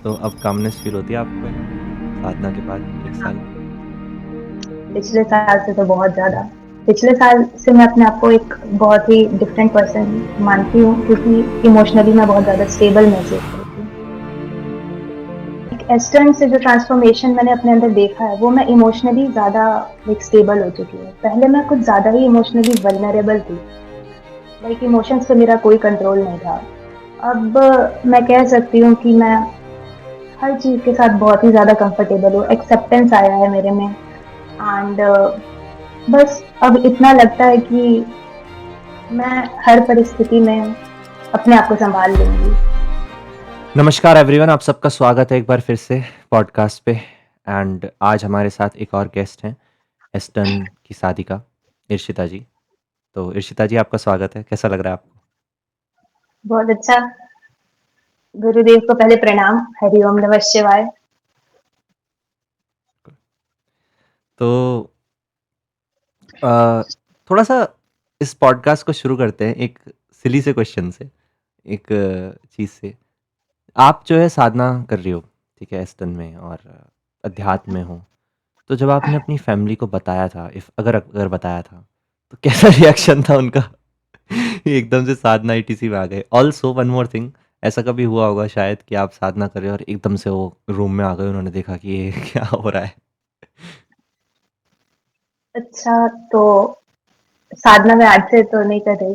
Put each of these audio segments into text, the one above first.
तो अब calmness feel होती है आपको साधना के बाद 1 साल? पिछले साल से तो बहुत ज़्यादा। पिछले साल से मैं अपने आप को एक बहुत ही डिफरेंट पर्सन मानती हूँ क्योंकि इमोशनली मैं बहुत ज़्यादा स्टेबल महसूस करती हूँ। एक एस्टर्न से जो ट्रांसफॉर्मेशन मैंने अपने अंदर देखा है, वो मैं इमोशनली ज़्यादा लाइक स्टेबल हो चुकी हूँ। पहले मैं कुछ ज़्यादा ही इमोशनली वल्नरेबल थी। लाइक इमोशंस पे मेरा कोई कंट्रोल नहीं था। अब मैं कह सकती हूँ कि मैं हर चीज़ के साथ बहुत ही ज़्यादा कंफर्टेबल हूँ। एक्सेप्टेंस आया है मेरे में एंड बस अब इतना लगता है कि मैं हर परिस्थिति में अपने आप को सँभाल लूँगी। नमस्कार एवरीवन, आप सबका स्वागत है एक बार फिर से पॉडकास्ट पे। एंड आज हमारे साथ एक और गेस्ट हैं, एस्टर्न की साधिका इर्शिता जी। तो इर्शिता जी, आपका स्वागत है। कैसा लग रहा है आपको? बहुत अच्छा, गुरुदेव को पहले प्रणाम, हरि ओम नमः शिवाय। तो अ, थोड़ा-सा इस पॉडकास्ट को शुरू करते हैं एक सिली से क्वेश्चन से, एक चीज़ से। आप जो है साधना कर रही हो, ठीक है, एस्टर्न में और अध्यात्म में हो। तो जब आपने अपनी फैमिली को बताया था, इफ अगर अगर बताया था, तो कैसा रिएक्शन था उनका? एकदम से साधना ईटीसी में आ गए। ऑल्सो वन मोर थिंग, ऐसा कभी हुआ होगा शायद कि आप साधना कर रहे हो और एकदम से वो रूम में आ गए, उन्होंने देखा कि ये क्या हो रहा है? अच्छा, तो साधना मैं आज से तो नहीं कर रही,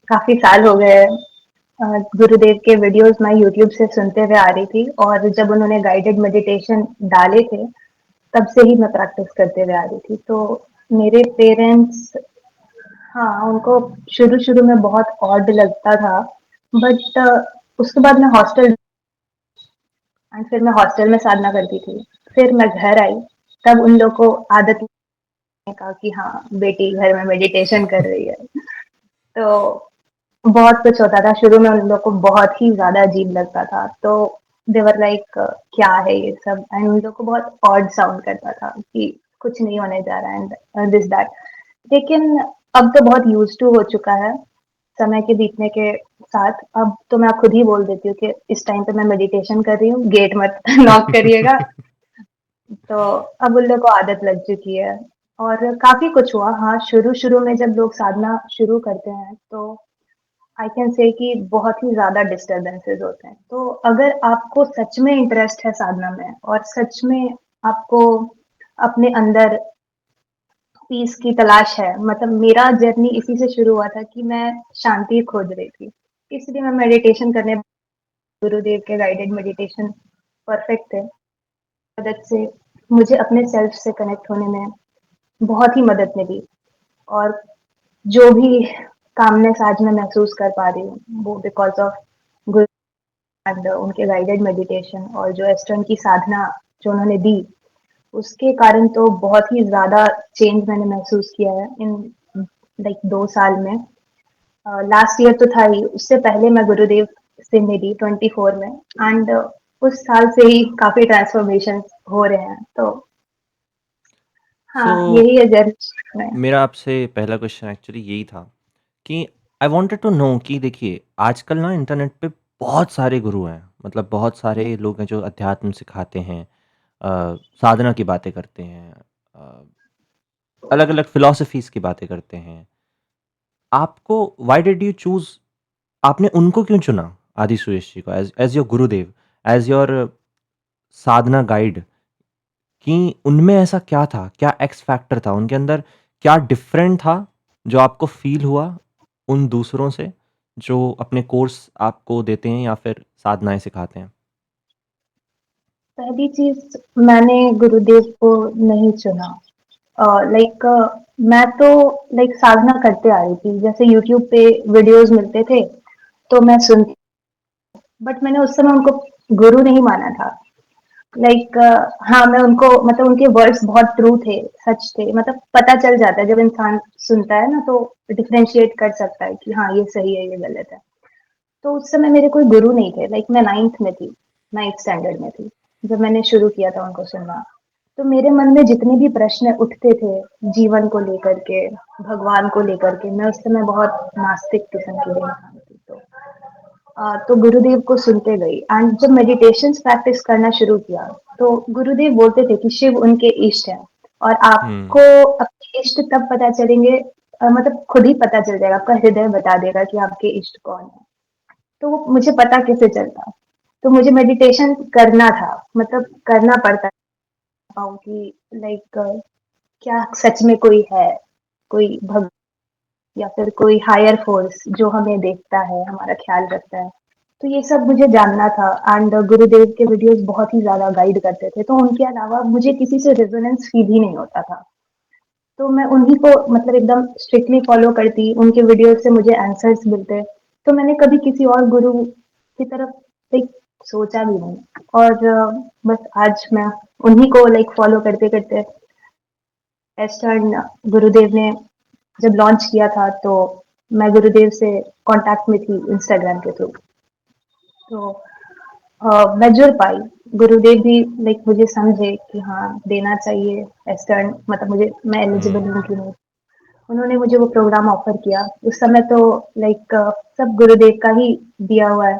काफ़ी साल हो गए हैं। गुरुदेव के वीडियोज़ मैं यूट्यूब से सुनते हुए आ रही थी और जब उन्होंने गाइडेड मेडिटेशन डाले थे, तब से ही मैं प्रैक्टिस करते हुए आ रही थी। तो मेरे पेरेंट्स, हाँ, उनको शुरू-शुरू में बहुत ऑड लगता था, बट उसके बाद मैं हॉस्टल एंड फिर मैं हॉस्टल में साधना करती थी। फिर मैं घर आई, तब उन लोग को आदत लगने का कि हाँ, बेटी घर में मेडिटेशन कर रही है। तो बहुत कुछ होता था, शुरू में उन लोग को बहुत ही ज़्यादा अजीब लगता था। तो दे वर लाइक क्या है ये सब? एंड उन लोग को बहुत ऑड साउंड करता था कि कुछ नहीं होने जा रहा है एंड दिस दैट। लेकिन अब तो बहुत यूज़्ड टू हो चुका है, समय के बीतने के साथ। अब तो मैं खुद ही बोल देती हूँ कि इस टाइम पे मैं मेडिटेशन कर रही हूँ, गेट मत नॉक करिएगा। तो अब उन लोग को आदत लग चुकी है और काफ़ी कुछ हुआ। हाँ, शुरू-शुरू में जब लोग साधना शुरू करते हैं, तो आई कैन से कि बहुत ही ज़्यादा डिस्टर्बेंसेस होते हैं। तो अगर आपको सच में इंटरेस्ट है साधना में और सच में आपको अपने अंदर पीस की तलाश है, मतलब मेरा जर्नी इसी से शुरू हुआ था कि मैं शांति खोज रही थी। इसलिए मैं मेडिटेशन करने, गुरुदेव के गाइडेड मेडिटेशन परफेक्ट थे। मदद से मुझे अपने सेल्फ से कनेक्ट होने में बहुत ही मदद मिली और जो भी कामनेस आज मैं महसूस कर पा रही हूँ, वो बिकॉज़ ऑफ गुरु एंड उनके गाइडेड मेडिटेशन और जो एस्टर्न की साधना जो उन्होंने दी, उसके कारण तो बहुत ही ज़्यादा चेंज मैंने महसूस किया है इन लाइक 2 साल में। लास्ट ईयर तो था ही, उससे पहले मैं गुरुदेव से मिली 24 में एंड उस साल से ही काफ़ी ट्रांसफॉर्मेशंस हो रहे हैं। तो सो हाँ, यही है जर्नी में। मेरा आपसे पहला क्वेश्चन एक्चुअली यही था कि आई वांटेड टू नो कि देखिए, आजकल ना इंटरनेट पे बहुत सारे गुरु हैं, मतलब बहुत सारे लोग हैं जो अध्यात्म सिखाते हैं, साधना की बातें करते हैं, अलग-अलग फिलॉसफीज़ की बातें करते हैं। आपको व्हाई डिड यू चूज़, आपने उनको क्यों चुना आदि सुरेश जी को as as your Gurudev, as your Sadhana guide? कि उनमें ऐसा क्या था? क्या एक्स फैक्टर था? उनके अंदर क्या डिफरेंट था, जो आपको फ़ील हुआ उन दूसरों से, जो अपने कोर्स आपको देते हैं या फिर साधनाएँ सिखाते हैं? पहली चीज़, मैंने गुरुदेव को नहीं चुना। लाइक मैं तो लाइक साधना करते आ रही थी, जैसे यूट्यूब पे वीडियोज़ मिलते थे, तो मैं सुनती, बट मैंने उस समय उनको गुरु नहीं माना था। लाइक हाँ, मैं उनको मतलब उनके वर्ड्स बहुत ट्रू थे, सच थे, मतलब पता चल जाता है जब इंसान सुनता है ना, तो डिफरेंशिएट कर सकता है कि हाँ, ये सही है, ये गलत है। तो उस समय मेरे कोई गुरु नहीं थे, लाइक मैं 9th में थी, 9th स्टैंडर्ड में थी, जब मैंने शुरू किया था उनको सुनना। तो मेरे मन में जितने भी प्रश्न उठते थे, जीवन को लेकर के, भगवान को लेकर के, मैं उस समय बहुत नास्तिक किस्म की इंसान थी। तो तो गुरुदेव को सुनते गई एंड जब मेडिटेशंस प्रैक्टिस करना शुरू किया, तो गुरुदेव बोलते थे कि शिव उनके इष्ट हैं और हुँ, आपको अपने इष्ट तब पता चलेंगे, मतलब खुद ही पता चल जाएगा, आपका हृदय बता देगा कि आपके इष्ट कौन है। तो वो मुझे पता कैसे चलता? तो मुझे मेडिटेशन करना था, मतलब करना पड़ता पाऊँ कि लाइक क्या सच में कोई है, कोई भग या फिर कोई हायर फोर्स जो हमें देखता है, हमारा ख़्याल रखता है। तो ये सब मुझे जानना था एंड गुरुदेव के वीडियोज़ बहुत ही ज़्यादा गाइड करते थे, तो उनके अलावा मुझे किसी से रेज़ोनेंस फ़ील ही नहीं होता था। तो मैं उन्हीं को मतलब एकदम स्ट्रिक्टली फ़ॉलो करती, उनके वीडियो से मुझे आंसर्स मिलते। तो मैंने कभी किसी और गुरु की तरफ लाइक सोचा भी नहीं और बस आज मैं उन्हीं को लाइक फ़ॉलो करते-करते वेस्टर्न गुरुदेव ने जब लॉन्च किया था, तो मैं गुरुदेव से कॉन्टैक्ट में थी इंस्टाग्राम के थ्रू। तो मैं जुड़ पाई। गुरुदेव भी लाइक मुझे समझे कि हाँ, देना चाहिए वेस्टर्न, मतलब मुझे मैं एलिजिबल हुँ, हूँ कि नहीं। उन्होंने मुझे वो प्रोग्राम ऑफ़र किया। उस समय तो लाइक सब गुरुदेव का ही दिया हुआ है।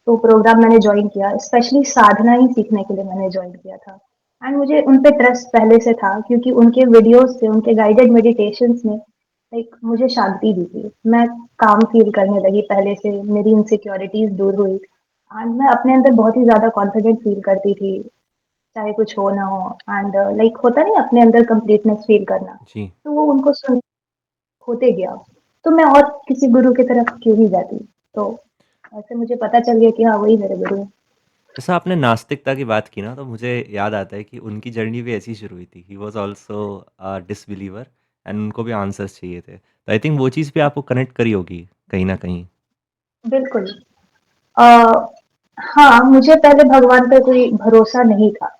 तो प्रोग्राम मैंने जॉइन किया, स्पेशली साधना ही सीखने के लिए मैंने जॉइन किया था। एंड मुझे उन पे ट्रस्ट पहले से था क्योंकि उनके वीडियोज़ से, उनके गाइडेड मेडिटेशंस ने लाइक मुझे शांति दी थी। मैं काम फ़ील करने लगी पहले से, मेरी इनसिक्योरिटीज़ दूर हुई एंड मैं अपने अंदर बहुत ही ज़्यादा कॉन्फिडेंट फ़ील करती थी, चाहे कुछ हो ना हो एंड लाइक होता नहीं अपने अंदर कंप्लीटनेस फ़ील करना। जी। तो वो उनको सुन होते गया। तो मैं और किसी गुरु की तरफ क्यों ही जाती? तो ऐसे मुझे पता चल गया कि हाँ, वही मेरे गुरु हैं। जैसा आपने नास्तिकता की बात की ना, तो मुझे याद आता है कि उनकी जर्नी भी ऐसी ही शुरू हुई थी। He was also a, disbeliever and उनको भी आंसर्स चाहिए थे। तो आई थिंक वो चीज़ भी आपको कनेक्ट करी होगी कहीं न कहीं। बिल्कुल। अ, हाँ, मुझे पहले भगवान पे कोई भरोसा नहीं था।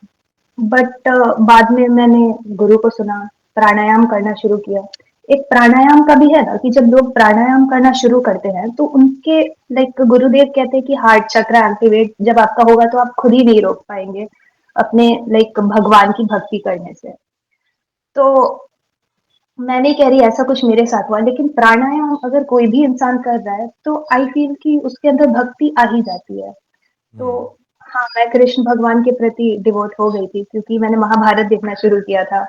बट बाद में मैंने गुरु को सुना, प्राणायाम करना शुरू किया। एक प्राणायाम का भी है ना कि जब लोग प्राणायाम करना शुरू करते हैं, तो उनके लाइक गुरुदेव कहते हैं कि हार्ट चक्र एक्टिवेट जब आपका होगा, तो आप खुद ही नहीं रोक पाएँगे अपने लाइक भगवान की भक्ति करने से। तो मैं नहीं कह रही ऐसा कुछ मेरे साथ हुआ, लेकिन प्राणायाम अगर कोई भी इंसान कर रहा है, तो आई फ़ील कि उसके अंदर भक्ति आ ही जाती है। तो हुँ, हाँ, मैं कृष्ण भगवान के प्रति डिवोट हो गई थी क्योंकि मैंने महाभारत देखना शुरू किया था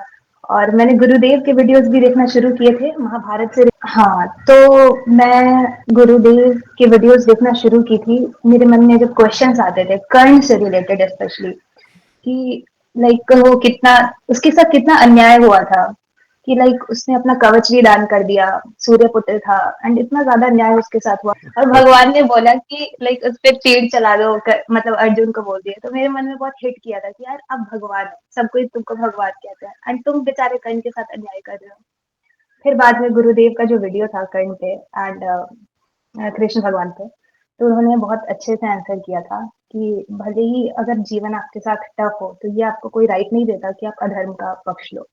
और मैंने गुरुदेव के वीडियोज़ भी देखना शुरू किए थे महाभारत से। हाँ, तो मैं गुरुदेव के वीडियोज़ देखना शुरू की थी। मेरे मन में जब क्वेश्चन्स आते थे, कर्ण से रिलेटेड स्पेशली, कि लाइक वो कितना उसके साथ कितना अन्याय हुआ था कि लाइक उसने अपना कवच भी दान कर दिया, सूर्यपुत्र था एंड इतना ज़्यादा अन्याय उसके साथ हुआ और भगवान ने बोला कि लाइक उस पे तीर चला दो, मतलब अर्जुन को बोल दिया। तो मेरे मन में बहुत हिट किया था कि यार अब भगवान है, सब कोई तुमको भगवान कहता है एंड तुम बेचारे कर्ण के साथ अन्याय कर रहे हो। फिर बाद में गुरुदेव का जो वीडियो था कर्ण पे एंड कृष्ण भगवान पे, तो उन्होंने बहुत अच्छे से आंसर किया था कि भले ही अगर जीवन आपके साथ टफ हो, तो ये आपको कोई राइट नहीं देता कि आप अधर्म का पक्ष लो।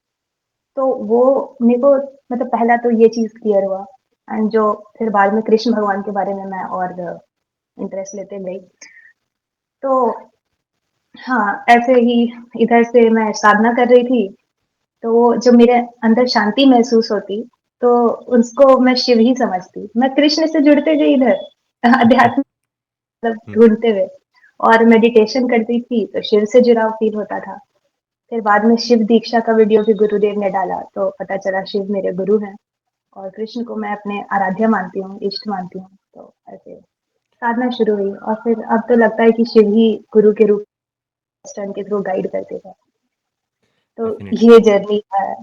तो वो मेरे को मतलब पहला तो ये चीज़ क्लियर हुआ एंड जो फिर बाद में कृष्ण भगवान के बारे में मैं और इंटरेस्ट लेते गई। तो हाँ, ऐसे ही इधर से मैं साधना कर रही थी, तो वो जो मेरे अंदर शांति महसूस होती, तो उसको मैं शिव ही समझती। मैं कृष्ण से जुड़ते गई इधर अध्यात्म मतलब हुँ, ढूँढते हुए और मेडिटेशन करती थी, तो शिव से जुड़ाव फ़ील होता था। फिर बाद में शिव दीक्षा का वीडियो भी गुरुदेव ने डाला, तो पता चला शिव मेरे गुरु हैं और कृष्ण को मैं अपने आराध्य मानती हूँ, इष्ट मानती हूँ। तो ऐसे साधना शुरू हुई और फिर अब तो लगता है कि शिव ही गुरु के रूप में के थ्रू गाइड करते थे। तो डेफ़िनिटली। ये जर्नी है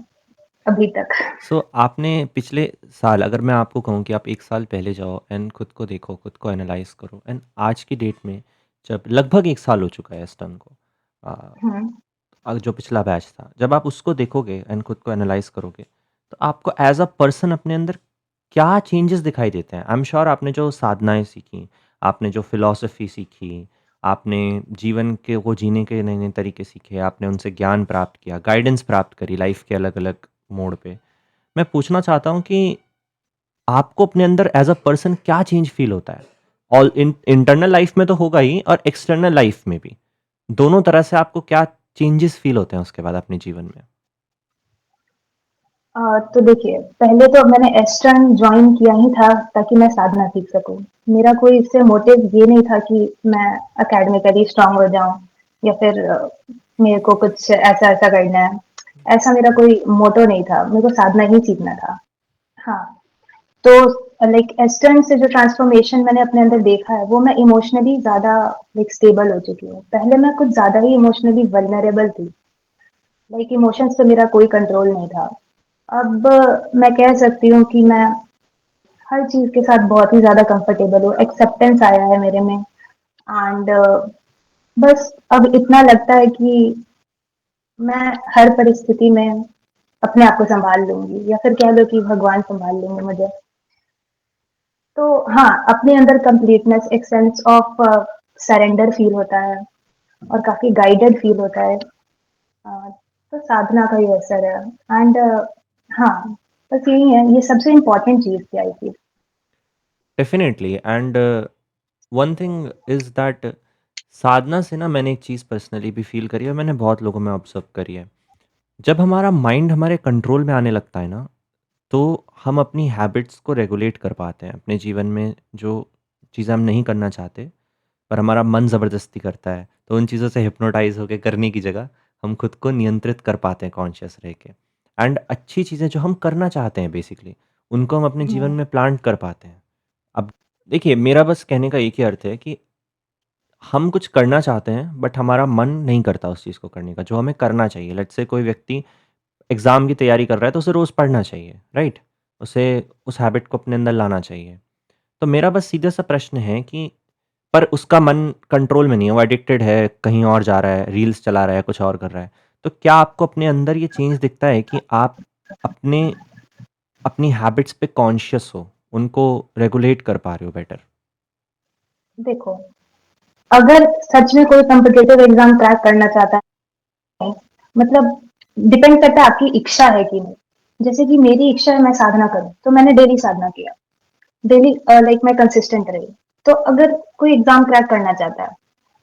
अभी तक। सो आपने पिछले साल अगर मैं आपको कहूँ कि आप 1 साल पहले जाओ एंड खुद को देखो, खुद को एनालाइज़ करो एंड आज की डेट में जब लगभग 1 साल हो चुका है इस टर्न को अ, हुँ। जो पिछला बैच था, जब आप उसको देखोगे एंड खुद को एनालाइज़ करोगे, तो आपको एज़ अ पर्सन अपने अंदर क्या चेंजेस दिखाई देते हैं? आई एम श्योर आपने जो साधनाएँ सीखी, आपने जो फ़िलॉसफ़ी सीखी, आपने जीवन के को जीने के नए-नए तरीके सीखे, आपने उनसे ज्ञान प्राप्त किया, गाइडेंस प्राप्त करी लाइफ़ के अलग-अलग मोड़ पे। मैं पूछना चाहता हूँ कि आपको अपने अंदर एज़ अ पर्सन क्या चेंज फ़ील होता है? ऑल इंटरनल लाइफ़ में तो होगा ही और एक्सटर्नल लाइफ़ में भी। दोनों तरह से आपको क्या चेंजेस फ़ील होते हैं उसके बाद अपने जीवन में? तो देखिए, पहले तो मैंने एस्टर्न जॉइन किया ही था ताकि मैं साधना सीख सकूँ। मेरा कोई इससे मोटिव ये नहीं था कि मैं एकेडमिकली स्ट्रॉन्ग हो जाऊँ या फिर मेरे को कुछ ऐसा-ऐसा करना है। ऐसा मेरा कोई मोटो नहीं था, मेरे को साधना ही सीखना था। हाँ, तो लाइक एस्टर्न से जो ट्रांसफॉर्मेशन मैंने अपने अंदर देखा है, वो मैं इमोशनली ज़्यादा लाइक स्टेबल हो चुकी हूँ। पहले मैं कुछ ज़्यादा ही इमोशनली वल्नरेबल थी। लाइक इमोशंस पे मेरा कोई कंट्रोल नहीं था। अब मैं कह सकती हूँ कि मैं हर चीज़ के साथ बहुत ही ज़्यादा कंफर्टेबल हूँ, एक्सेप्टेंस आया है मेरे में एंड बस अब इतना लगता है कि मैं हर परिस्थिति में अपने आप को सँभाल लूँगी या फिर कह लो कि भगवान सँभाल लेंगे मुझे। तो हाँ, अपने अंदर कंप्लीटनेस, एक सेंस ऑफ सरेंडर फील होता है और काफ़ी गाइडेड फील होता है। तो साधना का ही असर है एंड हाँ, बस यही है, ये सबसे इम्पोर्टेंट चीज़ थी I think. Definitely and one thing is that साधना से ना मैंने एक चीज़ पर्सनली भी फ़ील करी है और मैंने बहुत लोगों में ऑब्ज़र्व करी है। जब हमारा माइंड हमारे कंट्रोल में आने लगता है ना, तो हम अपनी हैबिट्स को रेगुलेट कर पाते हैं। अपने जीवन में जो चीज़ें हम नहीं करना चाहते, पर हमारा मन ज़बरदस्ती करता है, तो उन चीज़ों से हिप्नोटाइज़ होके करने की जगह हम खुद को नियंत्रित कर पाते हैं कॉन्शियस रह के। एंड अच्छी चीज़ें जो हम करना चाहते हैं बेसिकली, उनको हम अपने जीवन हुँ, में प्लांट कर पाते हैं। अब देखिए, मेरा बस कहने का एक ही अर्थ है कि हम कुछ करना चाहते हैं, बट हमारा मन नहीं करता उस चीज़ को करने का, जो हमें करना चाहिए। लेट्स से कोई व्यक्ति एग्ज़ाम की तैयारी कर रहा है, तो उसे रोज़ पढ़ना चाहिए, राइट? उसे उस हैबिट को अपने अंदर लाना चाहिए। तो मेरा बस सीधा-सा प्रश्न है कि पर उसका मन कंट्रोल में नहीं है, वो एडिक्टेड है, कहीं और जा रहा है, रील्स चला रहा है, कुछ और कर रहा है। तो क्या आपको अपने अंदर ये चेंज दिखता है कि आप अपने अपनी हैबिट्स पे कॉन्शियस हो, उनको रेगुलेट कर पा रहे हो बेटर? देखो, अगर सच में कोई कॉम्पिटिटिव एग्ज़ाम क्रैक करना चाहता है, मतलब डिपेंड करता है आपकी इच्छा है कि नहीं। जैसे कि मेरी इच्छा है मैं साधना करूँ, तो मैंने डेली साधना किया। डेली लाइक मैं कंसिस्टेंट रही। तो अगर कोई एग्ज़ाम क्रैक करना चाहता है,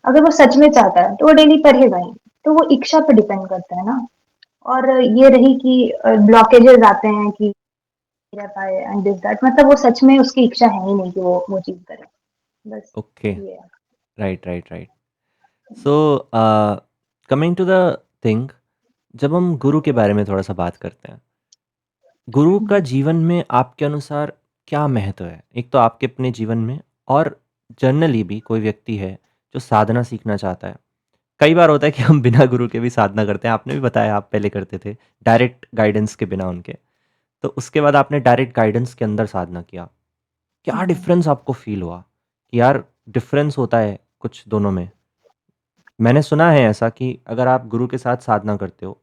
अगर वो सच में चाहता है, तो वो डेली पढ़ेगा ही। तो वो इच्छा पे डिपेंड करता है ना। और ये रही कि ब्लॉकेजेस आते हैं कि रह पाए एंड दिस दैट, मतलब वो सच में उसकी इच्छा है ही नहीं कि वो चीज़ करे। बस ओके, ये है। Right, right, right. So coming to the thing, जब हम गुरु के बारे में थोड़ा-सा बात करते हैं। गुरु का जीवन में आपके अनुसार क्या महत्व है? एक तो आपके अपने जीवन में और जनरली भी कोई व्यक्ति है जो साधना सीखना चाहता है। कई बार होता है कि हम बिना गुरु के भी साधना करते हैं। आपने भी बताया आप पहले करते थे, डायरेक्ट गाइडेंस के बिना उनके। तो उसके बाद आपने डायरेक्ट गाइडेंस के अंदर साधना किया। क्या हुँ, डिफ़रेंस आपको फ़ील हुआ? कि यार डिफ़रेंस होता है कुछ दोनों में? मैंने सुना है ऐसा कि अगर आप गुरु के साथ साधना करते हो,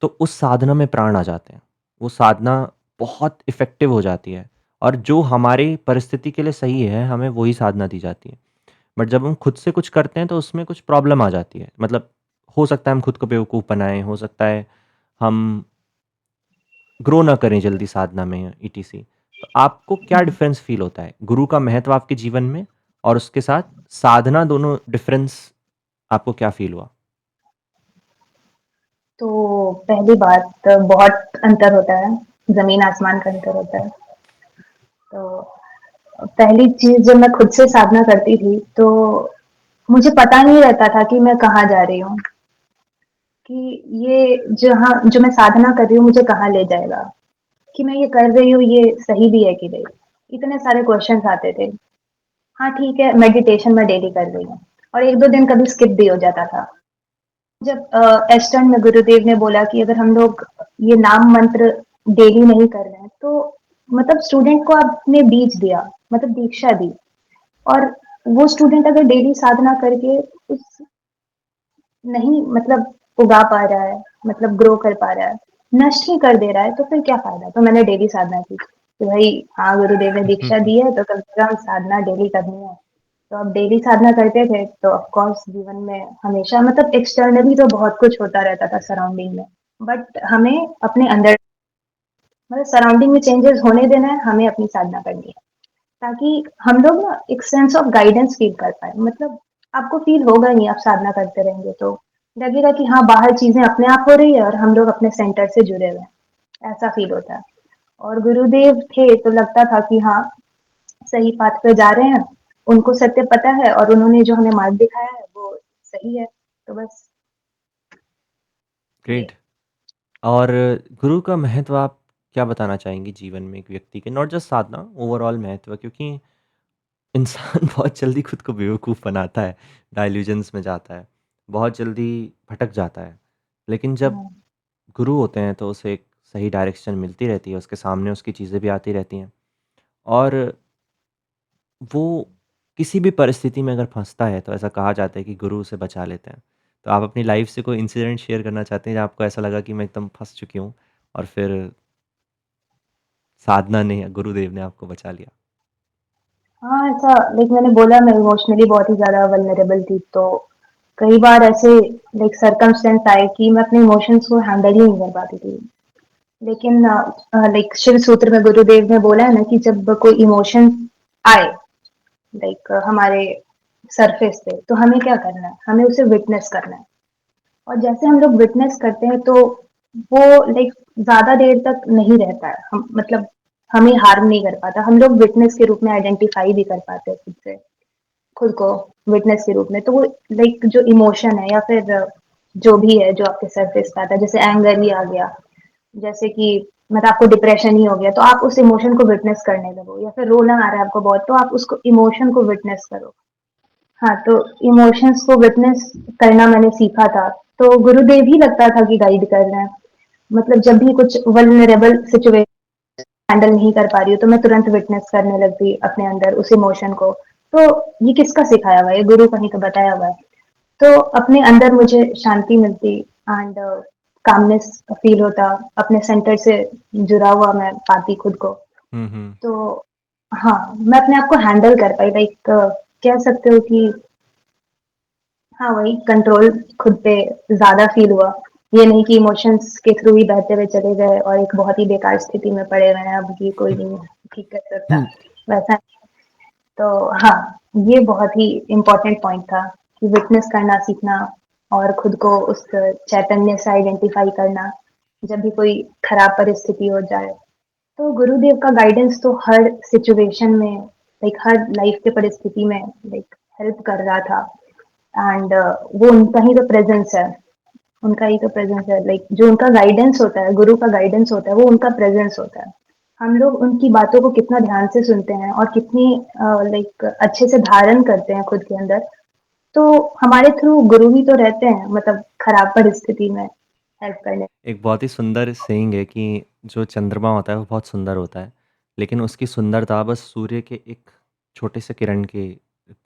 तो उस साधना में प्राण आ जाते हैं। वो साधना बहुत इफ़ेक्टिव हो जाती है और जो हमारी परिस्थिति के लिए सही है, हमें वही साधना दी जाती है। बट जब हम खुद से कुछ करते हैं, तो उसमें कुछ प्रॉब्लम आ जाती है। मतलब हो सकता है हम खुद को बेवकूफ़ बनाएँ, हो सकता है हम ग्रो ना करें जल्दी साधना में ईटीसी। तो आपको क्या हुँ। डिफ़रेंस फ़ील होता है? गुरु का महत्व आपके जीवन में और उसके साथ साधना दोनों डिफ़रेंस आपको क्या फ़ील हुआ? तो पहली बात बहुत अंतर होता है, ज़मीन-आसमान का अंतर होता है। तो पहली चीज़ जब मैं खुद से साधना करती थी, तो मुझे पता नहीं रहता था कि मैं कहाँ जा रही हूँ, कि ये जहाँ जो मैं साधना कर रही हूँ मुझे कहाँ ले जाएगा, कि मैं ये कर रही हूँ ये सही भी है कि नहीं? इतने सारे क्वेश्चन्स आते थे। हाँ, ठीक है मेडिटेशन मैं डेली कर रही हूँ और 1-2 दिन कभी स्किप भी हो जाता था। जब एस्टर्न में गुरुदेव ने बोला कि अगर हम लोग ये नाम मंत्र डेली नहीं कर रहे हैं, तो मतलब स्टूडेंट को आपने बीज दिया, मतलब दीक्षा दी और वो स्टूडेंट अगर डेली साधना करके उस नहीं मतलब उगा पा रहा है, मतलब ग्रो कर पा रहा है, नष्ट ही कर दे रहा है, तो फिर क्या फ़ायदा? तो मैंने डेली साधना की कि भई हाँ, गुरुदेव ने दीक्षा दी है, तो कम से कम साधना डेली करनी है। तो अब डेली साधना करते थे, तो ऑफ कोर्स जीवन में हमेशा मतलब एक्सटर्नली तो बहुत कुछ होता रहता था सराउंडिंग में, बट हमें अपने अंदर मतलब सराउंडिंग में चेंजेस होने देना है, हमें अपनी साधना करनी है। ताकि हम लोग ना एक सेंस ऑफ गाइडेंस फ़ील कर पाएँ। मतलब आपको फ़ील होगा ही आप साधना करते रहेंगे तो, लगेगा कि हाँ, बाहर चीज़ें अपने आप हो रही है और हम लोग अपने सेंटर से जुड़े हुए हैं। ऐसा फ़ील होता है। और गुरुदेव थे तो लगता था कि हाँ, सही पाथ पे जा रहे हैं, उनको सत्य पता है और उन्होंने जो हमें मार्ग दिखाया है वो सही है। तो बस ये। ग्रेट। और गुरु का महत्व आप क्या बताना चाहेंगी जीवन में एक व्यक्ति के? नॉट जस्ट साधना, ओवरऑल महत्व, क्योंकि इंसान बहुत जल्दी खुद को बेवकूफ़ बनाता है, डाइल्यूजन्स में जाता है, बहुत जल्दी भटक जाता है। लेकिन जब हुँ, गुरु होते हैं तो उसे एक सही डायरेक्शन मिलती रहती है, उसके सामने उसकी चीज़ें भी आती रहती हैं और वो किसी भी परिस्थिति में अगर फँसता है तो ऐसा कहा जाता है कि गुरु उसे बचा लेते हैं। तो आप अपनी लाइफ़ से कोई इंसिडेंट शेयर करना चाहते हैं जहाँ आपको ऐसा लगा कि मैं एकदम फँस चुकी हूँ और फिर साधना ने या गुरुदेव ने आपको बचा लिया? हाँ, ऐसा लाइक मैंने बोला मैं इमोशनली बहुत ही ज़्यादा वल्नरेबल थी, तो कई बार ऐसे लाइक सर्कमस्टेंस आए कि मैं अपने इमोशंस को हैंडल ही नहीं कर पाती थी। लेकिन लाइक शिव सूत्र में गुरुदेव ने बोला है ना कि जब कोई इमोशन आए लाइक हमारे सरफेस पे, तो हमें क्या करना है? हमें उसे विटनेस करना है। और जैसे हम लोग विटनेस करते हैं तो वो लाइक ज़्यादा देर तक नहीं रहता है। हम मतलब हमें हार्म नहीं कर पाता। हम लोग विटनेस के रूप में आइडेंटिफ़ाई भी कर पाते हैं खुद को विटनेस के रूप में। तो वो लाइक जो इमोशन है या फिर जो भी है जो आपके सरफेस पे आता है, जैसे एंगर ही आ गया, जैसे कि मतलब आपको डिप्रेशन ही हो गया, तो आप उस इमोशन को विटनेस करने लगो या फिर रोना आ रहा है आपको बहुत, तो आप उसको इमोशन को विटनेस करो। हाँ, तो इमोशंस को विटनेस करना मैंने सीखा था, तो गुरुदेव ही लगता था कि गाइड कर रहे हैं। मतलब जब भी कुछ वल्नरेबल सिचुएशन हैंडल नहीं कर पा रही हूँ, तो मैं तुरंत विटनेस करने लगती अपने अंदर उस इमोशन को। तो ये किसका सिखाया हुआ है? ये गुरु का ही तो बताया हुआ है। तो अपने अंदर मुझे शांति मिलती एंड कामनेस फील होता, अपने सेंटर से जुड़ा हुआ मैं पाती खुद को। हुँ, हुँ। तो हाँ, मैं अपने आप को हैंडल कर पाई लाइक कह सकते हो कि हाँ, वही कंट्रोल खुद पे ज़्यादा फ़ील हुआ। ये नहीं कि इमोशंस के थ्रू ही बहते हुए चले गए और एक बहुत ही बेकार स्थिति में पड़े हुए हैं, अब ये कोई नहीं ठीक कर सकता, हुँ, वैसा नहीं। तो हाँ, ये बहुत ही इम्पोर्टेंट पॉइंट था कि विटनेस करना सीखना और खुद को उस चैतन्य से आइडेंटिफ़ाई करना, जब भी कोई खराब परिस्थिति हो जाए। तो गुरुदेव का गाइडेंस तो हर सिचुएशन में लाइक हर लाइफ़ के परिस्थिति में लाइक हेल्प कर रहा था। एंड वो उनका ही तो प्रेजेंस है, उनका ही तो प्रेजेंस है लाइक जो उनका गाइडेंस होता है, गुरु का गाइडेंस होता है, वो उनका प्रेजेंस होता है। हम लोग उनकी बातों को कितना ध्यान से सुनते हैं और कितनी लाइक अच्छे से धारण करते हैं खुद के अंदर, तो हमारे थ्रू गुरु ही तो रहते हैं मतलब खराब परिस्थिति में हेल्प करने। एक बहुत ही सुंदर सेइंग है कि जो चंद्रमा होता है वो बहुत सुंदर होता है, लेकिन उसकी सुंदरता बस सूर्य के एक छोटे से किरण की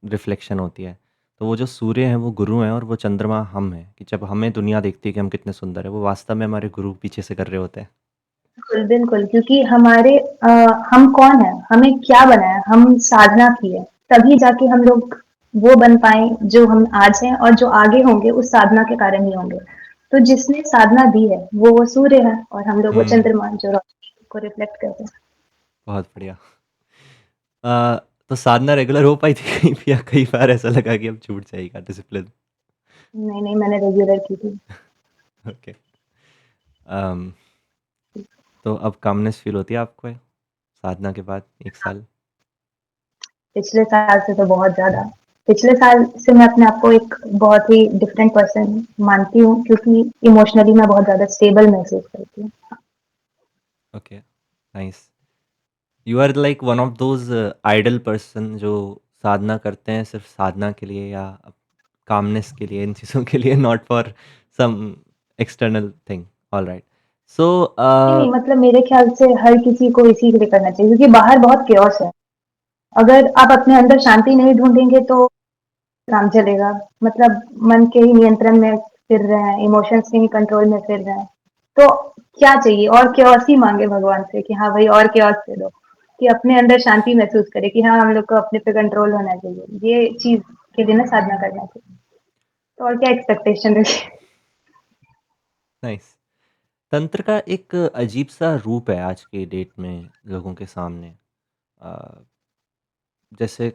रिफ्लेक्शन होती है। तो वो जो सूर्य हैं वो गुरु हैं और वो चंद्रमा हम हैं, कि जब हमें दुनिया देखती है कि हम कितने सुंदर हैं, वो वास्तव में हमारे गुरु पीछे से कर रहे होते हैं। बिल्कुल, बिल्कुल, क्योंकि हमारे हम कौन हैं? हमें क्या बनाया है? हम साधना की है, तभी जाके हम लोग वो बन पाएँ जो हम आज हैं और जो आगे होंगे उस साधना के कारण ही होंगे। तो जिसने साधना दी है, वो सूर्य है और हम लोग वो हुँ, चंद्रमा जो रोशनी को रिफ्लेक्ट करते हैं। बहुत बढ़िया। अ, तो साधना रेगुलर हो पाई थी कहीं पे या कई बार ऐसा लगा कि अब छूट जाएगा डिसिप्लिन? नहीं, नहीं, मैंने रेगुलर की थी। ओके। अम, तो अब कामनेस फ़ील होती है आपको साधना के बाद 1 साल? पिछले साल से तो बहुत ज़्यादा। पिछले साल से मैं अपने आप को एक बहुत ही डिफरेंट पर्सन मानती हूँ क्योंकि इमोशनली मैं बहुत ज़्यादा स्टेबल महसूस करती हूँ। Okay, nice. You are like one of those idol person जो साधना करते हैं सिर्फ़ साधना के लिए या कामनेस के लिए, इन चीज़ों के लिए, not for some external thing. Alright. So नहीं, नहीं मतलब मेरे ख़्याल से हर किसी को इसी के लिए करना चाहिए क्योंकि बाहर बहुत chaos है। अगर आप अपने अंदर शांति नहीं ढूँढेंगे तो काम चलेगा। मतलब मन के ही नियंत्रण में फिर रहे हैं, इमोशंस के ही कंट्रोल में फिर रहे हैं। तो क्या चाहिए और chaos ही माँगे भगवान से कि हाँ भाई और chaos दे दो, कि अपने अंदर शांति महसूस करें कि हाँ, हम लोग को अपने पे कंट्रोल होना चाहिए। ये चीज़ के लिए ना साधना करना चाहिए। तो और क्या एक्सपेक्टेशन रखें? नाइस। तंत्र का एक अजीब-सा रूप है आज की डेट में लोगों के सामने। अ, जैसे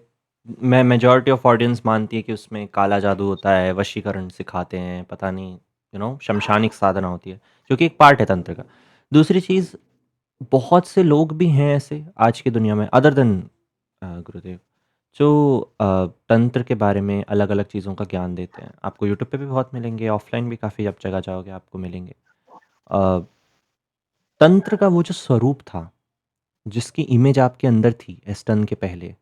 मैं मेजॉरिटी ऑफ ऑडियंस मानती है कि उसमें काला जादू होता है, वशीकरण सिखाते हैं, पता नहीं, शमशानिक साधना होती है, जो कि एक पार्ट है तंत्र का। दूसरी चीज़, बहुत से लोग भी हैं ऐसे आज की दुनिया में अदर देन गुरुदेव, जो तंत्र के बारे में अलग-अलग चीज़ों का ज्ञान देते हैं। आपको यूट्यूब पे भी बहुत मिलेंगे, ऑफ़लाइन भी काफ़ी आप जगह जाओगे आपको मिलेंगे। अ, तंत्र का वो जो स्वरूप था, जिसकी इमेज आपके अंदर थी एस्टन के पहले,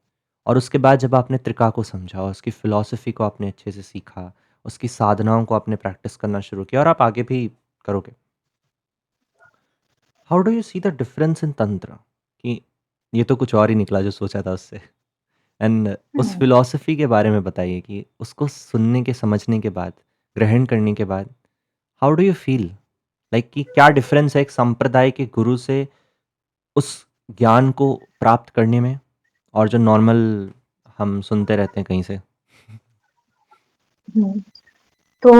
और उसके बाद जब आपने त्रिका को समझा, उसकी फ़िलॉसफ़ी को आपने अच्छे से सीखा, उसकी साधनाओं को आपने प्रैक्टिस करना शुरू किया और आप आगे भी करोगे। How do you see the difference in तंत्र, कि ये तो कुछ और ही निकला जो सोचा था उससे। एंड उस हुँ, फिलॉसफी के बारे में बताइए कि उसको सुनने के समझने के बाद, ग्रहण करने के बाद, how do you feel like कि क्या डिफरेंस है एक संप्रदाय के गुरु से उस ज्ञान को प्राप्त करने में, और जो नॉर्मल हम सुनते रहते हैं कहीं से। हुँ। तो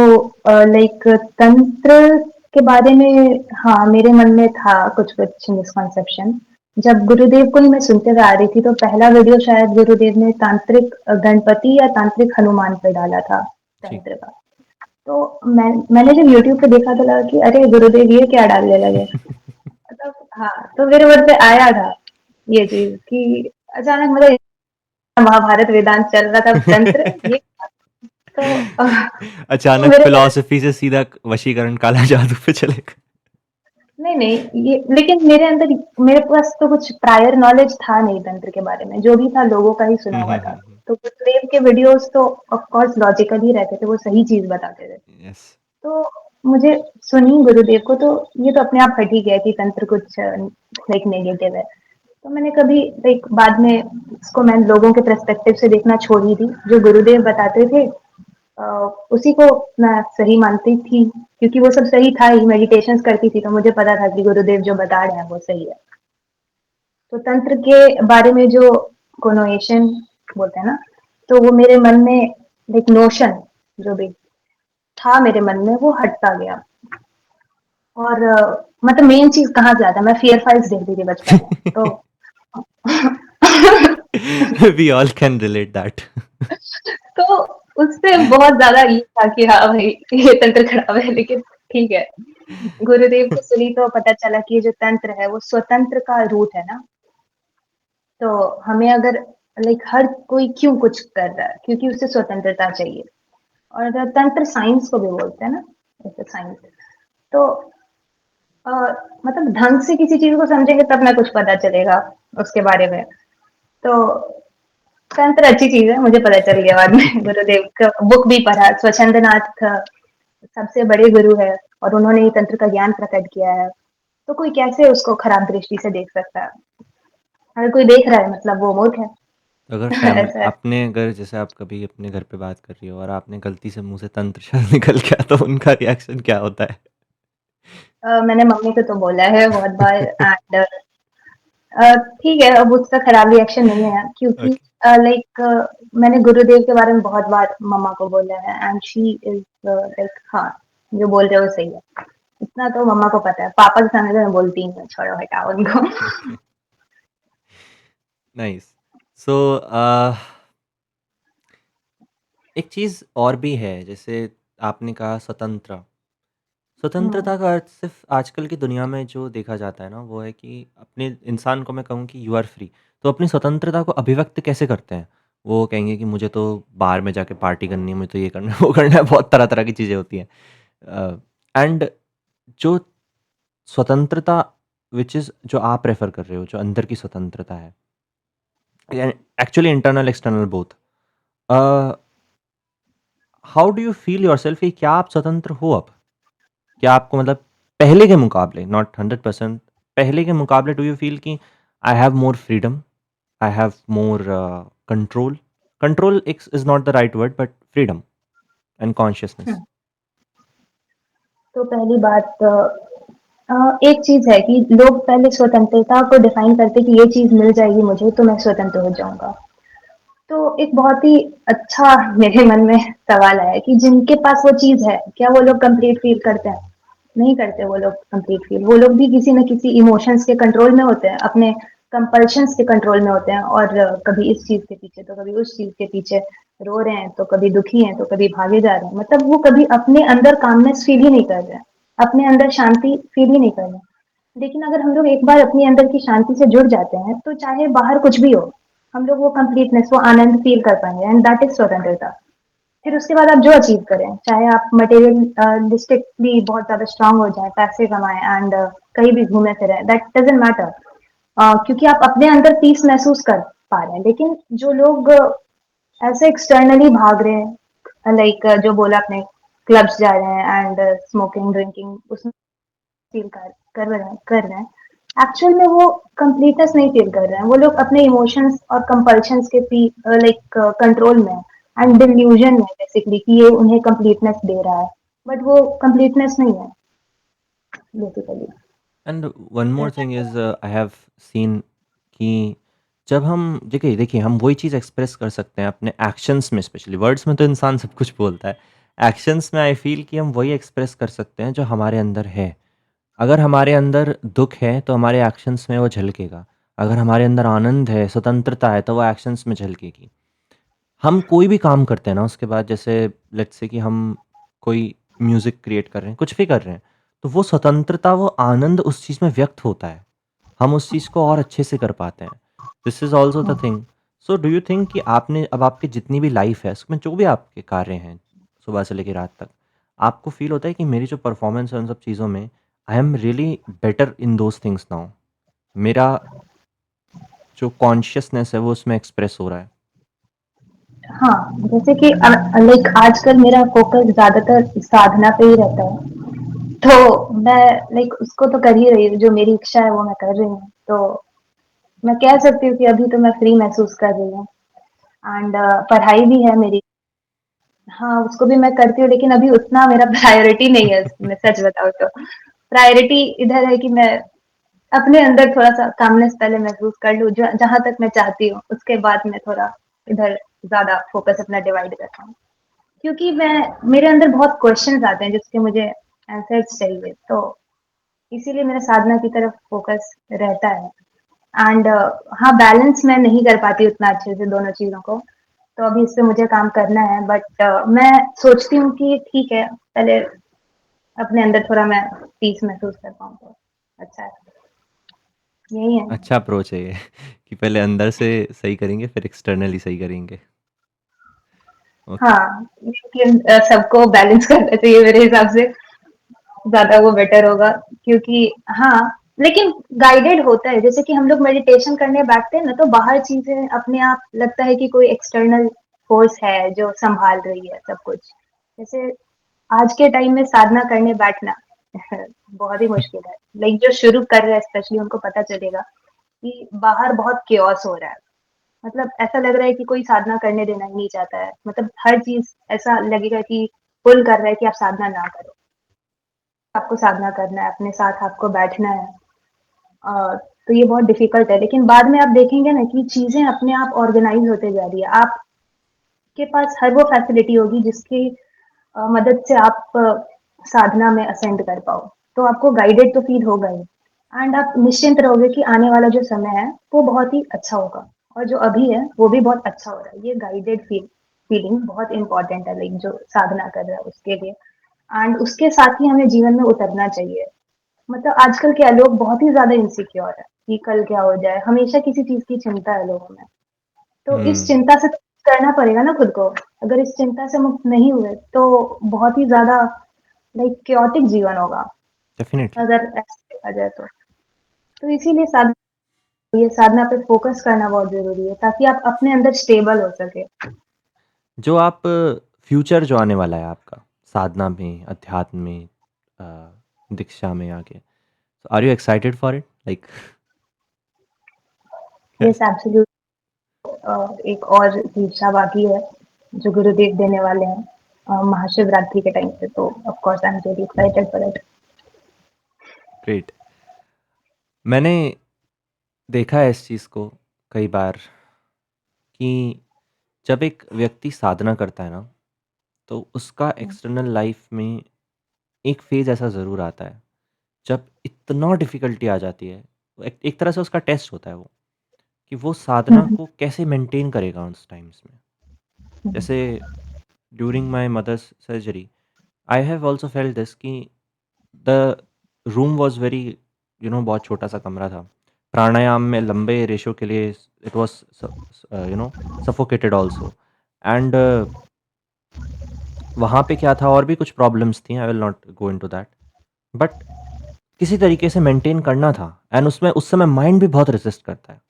लाइक तंत्र के बारे में हाँ, मेरे मन में था कुछ-कुछ मिसकंसेप्शन। जब गुरुदेव को ही मैं सुनते हुए आ रही थी, तो पहला वीडियो शायद गुरुदेव ने तांत्रिक गणपति या तांत्रिक हनुमान पे डाला था, जी। तंत्र का। तो मैंने जब यूट्यूब पे देखा तो लगा कि अरे! गुरुदेव ये क्या डालने लगे? मतलब हाँ, तो मेरे मन पे आया था ये चीज़ कि अचानक मतलब महाभारत वेदांत चल रहा था, तंत्र ये तो तो अचानक मेरे फिलॉसफी से सीधा वशीकरण काला जादू पे चले गए। नहीं, नहीं, ये लेकिन मेरे पास तो कुछ प्रायर नॉलेज था नहीं तंत्र के बारे में, जो भी था लोगों का ही सुना हुआ था। तो गुरुदेव के वीडियोज़ तो ऑफ कोर्स लॉजिकल ही रहते थे, वो सही चीज़ बताते थे। यस। तो मुझे सुनी गुरुदेव को तो ये तो अपने आप हट ही गया कि तंत्र कुछ लाइक नेगेटिव है। तो मैंने कभी लाइक बाद में इसको मैं लोगों के पर्सपेक्टिव से देखना छोड़ ही दी। जो गुरुदेव बताते थे अ, उसी को मैं सही मानती थी क्योंकि वो सब सही था ही, मेडिटेशंस करती थी तो मुझे पता था कि गुरुदेव जो बता रहे हैं वो सही है। तो तंत्र के बारे में जो कोनोएशन बोलते हैं ना, तो वो मेरे मन में एक नोशन जो भी था मेरे मन में वो हटता गया। और मतलब मेन चीज़ कहाँ से आता है, मैं फ़ियर फाइल्स देखती थी बचपन में, तो we all can relate that. तो उससे बहुत ज़्यादा ये था कि हाँ भाई ये तंत्र खराब है, लेकिन ठीक है। गुरुदेव की सुनी तो पता चला कि ये जो तंत्र है वो स्वतंत्र का रूट है ना, तो हमें अगर लाइक हर कोई क्यों कुछ कर रहा है, क्योंकि उसे स्वतंत्रता चाहिए। और तंत्र साइंस को भी बोलते हैं ना, जैसे साइंस। तो अ, मतलब ढंग से किसी चीज़ को समझेंगे तब ना कुछ पता चलेगा उसके बारे में। तो तंत्र अच्छी चीज़ है, मुझे पता चल गया बाद में। गुरुदेव का बुक भी पढ़ा, स्वच्छंदनाथ सबसे बड़े गुरु है और उन्होंने ही तंत्र का ज्ञान प्रकट किया है। तो कोई कैसे उसको खराब दृष्टि से देख सकता है? अगर कोई देख रहा है मतलब वो मूर्ख है। अगर फैमिली ऐसा है। आपने, अगर जैसे आप कभी अपने घर पे बात कर रही हो और आपने गलती से मुँह से तंत्र शब्द निकल गया तो उनका रिएक्शन क्या होता है? मैंने मम्मी को तो बोला है बहुत बार एंड ठीक है, अब उसका खराब रिएक्शन नहीं है क्योंकि ओके। लाइक मैंने गुरुदेव के बारे में बहुत बार मम्मा को बोला है एंड शी इज़ लाइक हाँ, जो बोल रहे हो वो सही है। इतना तो मम्मा को पता है, पापा के सामने तो मैं बोलती ही नहीं हूँ, छोड़ो हटाओ उनको। नाइस। सो एक चीज़ और भी है, जैसे आपने कहा स्वतंत्र। हुँ, स्वतंत्रता का अर्थ सिर्फ़ आजकल की दुनिया में जो देखा जाता है ना, वो है कि अपने इंसान को मैं कहूँ कि यू आर फ्री। तो अपनी स्वतंत्रता को अभिव्यक्त कैसे करते हैं? वो कहेंगे कि मुझे तो बार में जाके पार्टी करनी है, मुझे तो ये करना है, वो करना है, बहुत तरह-तरह की चीज़ें होती हैं। एंड जो स्वतंत्रता व्हिच इज़ जो आप रेफ़र कर रहे हो, जो अंदर की स्वतंत्रता है, actually internal external both. A, how do you feel yourself कि क्या आप स्वतंत्र हो अब? क्या आपको मतलब पहले के मुकाबले, नॉट 100%, पहले के मुकाबले डू यू फ़ील कि I have more freedom, I have more control? Control is not the right word but freedom and hmm. Consciousness. तो पहली बात एक चीज़ है कि लोग पहले स्वतंत्रता को डिफाइन करते कि ये चीज़ मिल जाएगी मुझे तो मैं स्वतंत्र हो जाऊँगा। तो एक बहुत ही अच्छा मेरे मन में सवाल आया कि जिनके पास वो चीज़ है, क्या वो लोग कंप्लीट फ़ील करते हैं? नहीं करते वो लोग कंप्लीट फ़ील। वो लोग भी किसी न किसी इमोशंस के कंट्रोल में होते हैं, अपने कंपल्शंस के कंट्रोल में होते हैं और कभी इस चीज़ के पीछे, तो कभी उस चीज़ के पीछे रो रहे हैं, तो कभी दुखी हैं, तो कभी भागे जा रहे हैं। मतलब वो कभी अपने अंदर कामनेस फ़ील ही नहीं कर रहे हैं, अपने अंदर शांति फ़ील ही नहीं कर रहे हैं। लेकिन अगर हम लोग एक बार अपने अंदर की शांति से जुड़ जाते हैं, तो चाहे बाहर कुछ भी हो, हम लोग वो कंप्लीटनेस, वो आनंद फ़ील कर पाएँगे एंड दैट इज़ स्वतंत्रता। फिर उसके बाद आप जो अचीव करें, चाहे आप मटेरियलिस्टिकली बहुत ज़्यादा स्ट्रॉन्ग हो जाएँ, पैसे कमाएँ एंड कहीं भी घूमें-फिरें, दैट डज़न्ट मैटर। क्योंकि आप अपने अंदर पीस महसूस कर पा रहे हैं। लेकिन जो लोग ऐसे एक्सटर्नली भाग रहे हैं, लाइक जो बोला आपने, क्लब्स जा रहे हैं एंड स्मोकिंग, ड्रिंकिंग, उसमें फ़ील कर रहे हैं, एक्चुअल में वो कंप्लीटनेस नहीं फ़ील कर रहे हैं। वो लोग अपने इमोशंस और कंपल्शंस के लाइक कंट्रोल में हैं एंड डिल्यूज़न में बेसिकली कि ये उन्हें कंप्लीटनेस दे रहा है। बट वो कंप्लीटनेस नहीं है basically. And one more thing is I have seen कि जब हम देखिए देखिए हम वही चीज़ एक्सप्रेस कर सकते हैं अपने एक्शंस में, स्पेशली वर्ड्स में तो इंसान सब कुछ बोलता है। एक्शंस में आई फ़ील कि हम वही एक्सप्रेस कर सकते हैं जो हमारे अंदर है। अगर हमारे अंदर दुःख है तो हमारे एक्शंस में वो झलकेगा। अगर हमारे अंदर आनंद है, स्वतंत्रता है तो वो एक्शंस में झलकेगी। हम कोई भी काम करते हैं ना उसके बाद, जैसे लेट्स से कि हम कोई म्यूज़िक क्रिएट कर रहे हैं, कुछ भी कर रहे हैं, तो वो स्वतंत्रता, वो आनंद उस चीज़ में व्यक्त होता है। हम उस चीज़ को और अच्छे से कर पाते हैं। This is also the thing. So do you think कि आपने अब आपकी जितनी भी लाइफ़ है, उसमें जो भी आपके कार्य हैं, सुबह से लेके रात तक, आपको फ़ील होता है कि मेरी जो परफ़ॉर्मेंस है उन सब चीज़ों में, I am really better in those things now. मेरा जो कॉन्शियसनेस है वो उसमें एक्सप्रेस हो रहा है? हाँ, जैसे कि लाइक आजकल मेरा फ़ोकस ज़्यादातर साधना पे ही रहता है। तो मैं लाइक उसको तो कर ही रही हूँ, जो मेरी इच्छा है वो मैं कर रही हूँ। तो मैं कह सकती हूँ कि अभी तो मैं फ्री महसूस कर रही हूँ एंड पढ़ाई भी है मेरी। हाँ, उसको भी मैं करती हूँ, लेकिन अभी उतना मेरा प्रायोरिटी नहीं है, मैं सच बताऊँ तो। प्रायोरिटी इधर है कि मैं अपने अंदर थोड़ा-सा कामनेस पहले महसूस कर लूँ, ज जहाँ तक मैं चाहती हूँ, उसके बाद मैं थोड़ा इधर ज़्यादा फ़ोकस अपना डिवाइड करता हूँ। क्योंकि मेरे अंदर बहुत क्वेश्चन्स आते हैं जिसके मुझे आंसर्स चाहिए, तो इसीलिए मेरा साधना की तरफ फ़ोकस रहता है। एंड हाँ, बैलेंस मैं नहीं कर पाती उतना अच्छे से दोनों चीज़ों को, तो अभी इस पे मुझे काम करना है। बट मैं सोचती हूँ कि ठीक है, पहले अपने अंदर थोड़ा मैं पीस महसूस कर पाऊँ तो अच्छा है। यही है। अच्छा अप्रोच है ये कि पहले अंदर से सही करेंगे फिर एक्सटर्नली सही करेंगे। ओके। हाँ, लेकिन सबको बैलेंस करना चाहिए मेरे हिसाब से, ज़्यादा वो बेटर होगा। क्योंकि हाँ, लेकिन गाइडेड होता है, जैसे कि हम लोग मेडिटेशन करने बैठते हैं ना, तो बाहर चीज़ें अपने आप लगता है कि कोई एक्सटर्नल फ़ोर्स है जो सँभाल रही है सब कुछ। जैसे आज के टाइम में साधना करने बैठना बहुत ही मुश्किल है। लाइक जो शुरू कर रहे हैं स्पेशली उनको पता चलेगा कि बाहर बहुत केओस हो रहा है। मतलब ऐसा लग रहा है कि कोई साधना करने देना ही नहीं चाहता है। मतलब हर चीज़ ऐसा लगेगा कि पुल कर रहा है कि आप साधना ना करो। आपको साधना करना है, अपने साथ आपको बैठना है। तो ये बहुत डिफ़िकल्ट है, लेकिन बाद में आप देखेंगे ना कि चीज़ें अपने आप ऑर्गेनाइज़ होते जा रही है। आपके पास हर वो फैसिलिटी होगी जिसकी मदद से आप साधना में असेंड कर पाओ। तो आपको गाइडेड तो फ़ील होगा ही एंड आप निश्चिंत रहोगे कि आने वाला जो समय है, वो बहुत ही अच्छा होगा और जो अभी है, वो भी बहुत अच्छा हो रहा है। ये गाइडेड फीलिंग बहुत इम्पोर्टेंट है, लाइक जो साधना कर रहा है उसके लिए। एंड उसके साथ ही हमें जीवन में उतरना चाहिए। मतलब आजकल क्या है, लोग बहुत ही ज़्यादा इनसिक्योर है कि कल क्या हो जाए, हमेशा किसी चीज़ की चिंता है लोगों में। तो इस हुँ, चिंता से तो करना पड़ेगा ना खुद को। अगर इस चिंता से मुक्त नहीं हुए, तो बहुत ही ज़्यादा लाइक chaotic जीवन होगा, डेफ़िनिटली। अगर ऐसे देखा जाए तो। तो इसीलिए ये साधना पे फ़ोकस करना बहुत ज़रूरी है, ताकि आप अपने अंदर स्टेबल हो सकें। जो आप फ्यूचर जो आने वाला है आपका, साधना में, अध्यात्म में, दीक्षा में आगे, so are you excited for it? Like yes, कैसे? एब्सोल्यूट। एक और दीक्षा बाकी है, जो गुरुदेव देने वाले हैं महाशिवरात्रि के टाइम पे, तो of course I am very excited for it. Great. मैंने देखा है इस चीज़ को कई बार कि जब एक व्यक्ति साधना करता है ना, तो उसका एक्सटर्नल लाइफ़ में एक फ़ेज़ ऐसा ज़रूर आता है, जब इतना डिफ़िकल्टी आ जाती है, एक एक तरह से उसका टेस्ट होता है वो, कि वो साधना हुँ, को कैसे मेंटेन करेगा उस टाइम्स में। हुँ, जैसे during my mother's surgery, I have also felt this कि द रूम वाज़ वेरी बहुत छोटा-सा कमरा था। प्राणायाम में लंबे रेशो के लिए it was suffocated also and वहाँ पे क्या था और भी कुछ प्रॉब्लम्स थी, I will not go into that. But किसी तरीके से मेंटेन करना था एंड उसमें उस समय माइंड भी बहुत रेसिस्ट करता है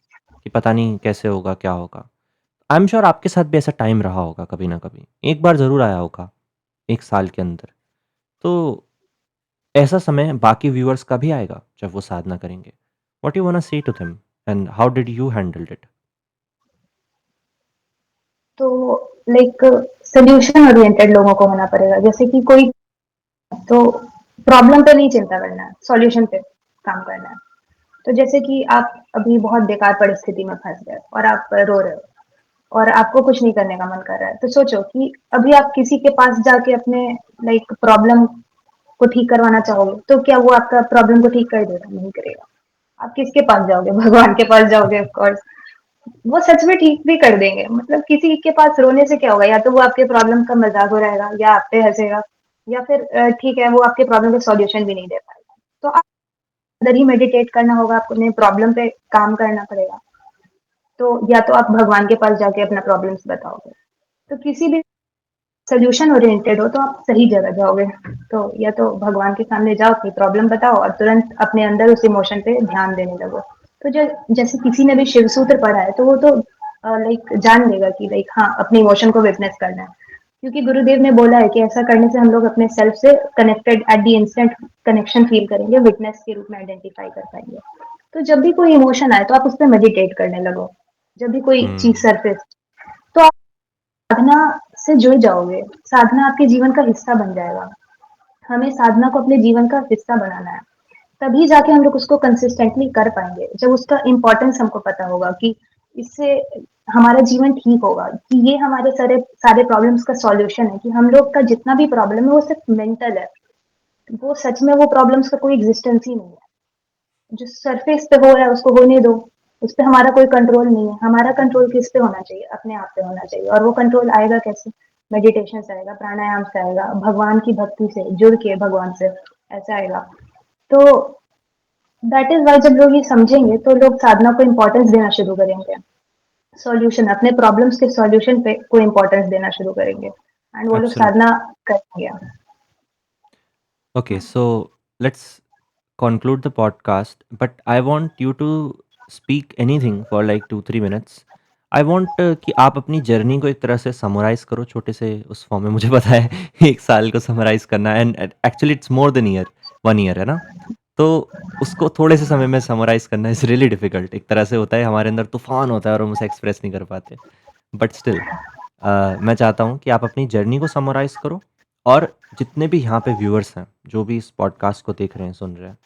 कि पता नहीं कैसे होगा, क्या होगा। आई एम श्योर आपके साथ भी ऐसा टाइम रहा होगा कभी ना कभी, एक बार ज़रूर आया होगा 1 साल के अंदर। तो ऐसा समय बाकी व्यूअर्स का भी आएगा जब वो साधना करेंगे। What you wanna say to them and how did you handled it? तो लाइक सॉल्यूशन ओरिएंटेड लोगों को होना पड़ेगा। जैसे कि कोई तो प्रॉब्लम पे नहीं चिंता करना है, सॉल्यूशन पे काम करना है। तो जैसे कि आप अभी बहुत बेकार परिस्थिति में फँस गए और आप रो रहे हो और आपको कुछ नहीं करने का मन कर रहा है। तो सोचो कि अभी आप किसी के पास जाके अपने लाइक प्रॉब्लम को ठीक करवाना चाहोगे, तो क्या वो आपका प्रॉब्लम को ठीक कर देगा? नहीं करेगा। आप किसके पास जाओगे? भगवान के पास जाओगे ऑफ कोर्स। वो सच में ठीक भी कर देंगे। मतलब किसी के पास रोने से क्या होगा? या तो वो आपके प्रॉब्लम का मज़ाक उड़ाएगा या आप पे हँसेगा या फिर ठीक है, वो आपके प्रॉब्लम का सॉल्यूशन भी नहीं दे पाएगा। तो आप अंदर ही मेडिटेट करना होगा, आपको अपने प्रॉब्लम पे काम करना पड़ेगा। तो या तो आप भगवान के पास जाके अपना प्रॉब्लम्स बताओगे। तो किसी भी सॉल्यूशन ओरिएंटेड हो तो आप सही जगह जाओगे। तो या तो भगवान के सामने जाओ, अपनी प्रॉब्लम बताओ और तुरंत अपने अंदर उस इमोशन पे ध्यान देने लगो। तो जैसे किसी ने भी शिव सूत्र पढ़ा है तो वो तो लाइक जान लेगा कि लाइक हाँ, अपने इमोशन को विटनेस करना है। क्योंकि गुरुदेव ने बोला है कि ऐसा करने से हम लोग अपने सेल्फ से connected at the instant connection feel करेंगे, विटनेस के रूप में आइडेंटिफाई कर पाएंगे। तो जब भी कोई इमोशन आए तो आप उस पर मेडिटेट करने लगो। जब भी कोई चीज हुँ, सरफेस, तो आप साधना से जुड़ जाओगे। साधना आपके जीवन का हिस्सा बन जाएगा। हमें साधना को अपने जीवन का हिस्सा बनाना है। तभी जाके हम लोग उसको कंसिस्टेंटली कर पाएँगे। जब उसका इम्पोर्टेंस हमको पता होगा कि इससे हमारा जीवन ठीक होगा, कि ये हमारे सारे सारे प्रॉब्लम्स का सॉल्यूशन है, कि हम लोग का जितना भी प्रॉब्लम है वो सिर्फ़ मेंटल है। वो सच में वो प्रॉब्लम्स का कोई एक्जिस्टेंस ही नहीं है। जो सरफेस पे हो रहा है उसको होने दो। उस पे हमारा कोई कंट्रोल नहीं है। हमारा कंट्रोल किस पे होना चाहिए? अपने आप पे होना चाहिए। और वो कंट्रोल आएगा कैसे? मेडिटेशन से आएगा, प्राणायाम से आएगा, भगवान की भक्ति से जुड़ के भगवान से, ऐसा आएगा। तो दैट इज़ व्हाई जब लोग ये समझेंगे तो लोग साधना को इम्पोर्टेंस देना शुरू करेंगे। सॉल्यूशन, अपने प्रॉब्लम्स के सॉल्यूशन पे को इम्पोर्टेंस देना शुरू करेंगे एंड वो लोग एब्सोल्युटली। साधना करेंगे। Okay, so let's conclude the podcast, but I want you to speak anything for like 2-3 minutes. I want कि आप अपनी जर्नी को एक तरह से समराइज़ करो छोटे से उस फॉर्म में। मुझे पता है 1 साल को समराइज़ करना and actually it's more than year, 1 year है ना? तो उसको थोड़े से समय में समराइज़ करना इज़ रियली डिफ़िकल्ट। एक तरह से होता है हमारे अंदर तूफ़ान होता है और हम उसे एक्सप्रेस नहीं कर पाते। बट स्टिल मैं चाहता हूँ कि आप अपनी जर्नी को समराइज़ करो और जितने भी यहाँ पे व्यूअर्स हैं, जो भी इस पॉडकास्ट को देख रहे हैं, सुन रहे हैं